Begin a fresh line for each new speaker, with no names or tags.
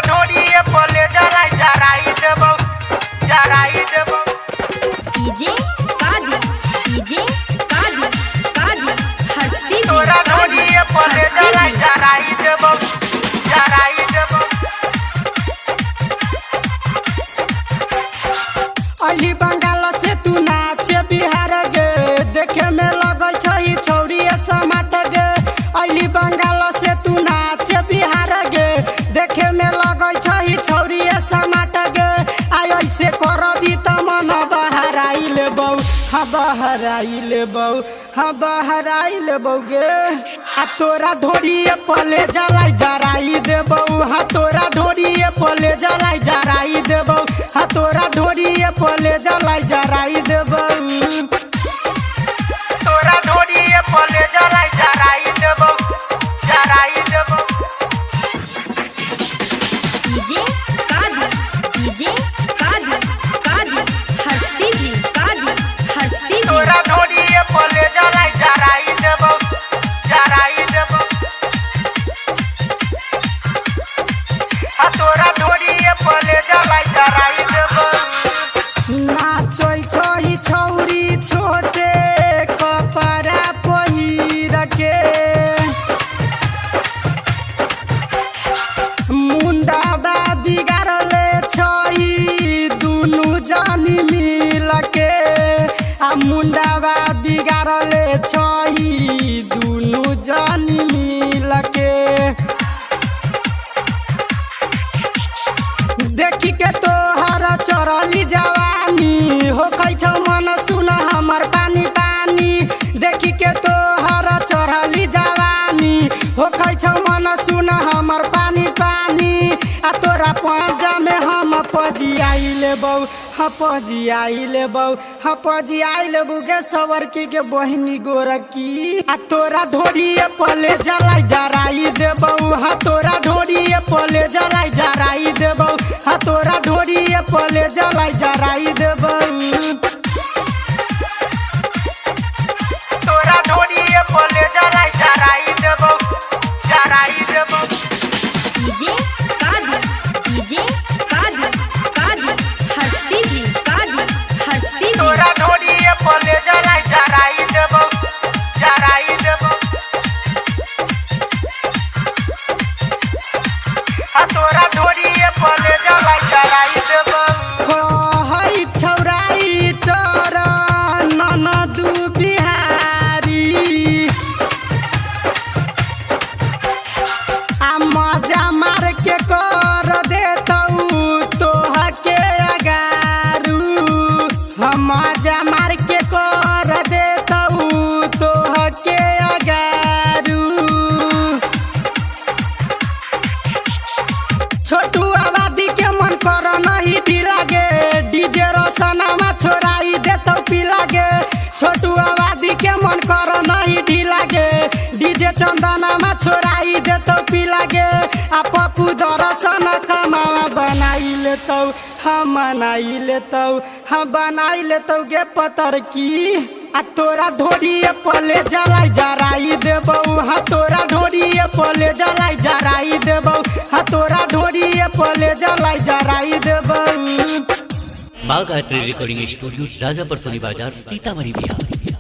ढोड़िए पले जराई देबो
डीजे कादी हर्षी
तोरा ढोड़िए पले जराई देबो
अली बंगाल से तू नाचे बिहार गे देखे में लगै छै छौरी समाट गे। अली बंगाल से तू नाचे बिहार गे देखे में लगै छै छौरी समाट गे। आय ऐसे करबी त मन बहराई लेबौ बहराई लेबौ गे। आ तोरा ढोड़िए पले जराई देबौ तोरा ढोड़िए पले जराई देबौ तोरा ढोड़िए पले जराई देबौ
तोरा ढोड़िए पले जराई देबो
डीजे कादी हर्षी
तोरा ढोड़िए पले जराई देबो तोरा ढोड़िए पले जराई देबो
नाचै छै छौरी छोटे कपड़ा पहिर के मुंडा बा बिगाड़ले छै दुनु जानी मिल के। आ मुंडा बा बिगाड़ले छै दुनु जानी मिल के। देखी के तोहर चढ़ली जवानी होकै छौ मन सुन हमर पानी देखी के तोहर चढ़ली जवानी होकै छौ मन सुन हमर पानी आ तोरा पंजा में हम पजियाई लेबौ गे सवरकी के बहिनी गोरकी। आ तोरा ढोड़िए पले जराई देबौ तोरा ढोड़िए पले जराई देबौ तोरा ढोड़िए पले जराई देबौ
तोरा ढोड़िए पले जराई देबो
डीजे कादी हर्षी
तोरा ढोड़िए पले जराई देबो तोरा ढोड़िए पले जराई देबो
कहै छौराई तोर ननदू बिहारी। आ मजा मार के कर देतौ तोह के अगारू हम मजा मार के कर देतौ तोह के अगारू। छोटू आबादी के मन कर नहीं ढीला गे डीजे रोशनमा छोड़ाई देतौ पीला गे। छोटू आबादी के मन कर नहीं ढीला गे डीजे चंदनमा छोड़ाई देतौ पीला गे। आ पप्पू दर्शन कमावा बनाई लेतौ गे पतर की। आ तोरा ढोड़िए पले जराई देबौ तोरा ढोड़िए पले जराई देबौ तोरा ढोड़िए पले जराई देबौ।
बागायत्री रिकॉर्डिंग स्टूडियो राजापुर सोनी बाजार सीतामढ़ी बिहार।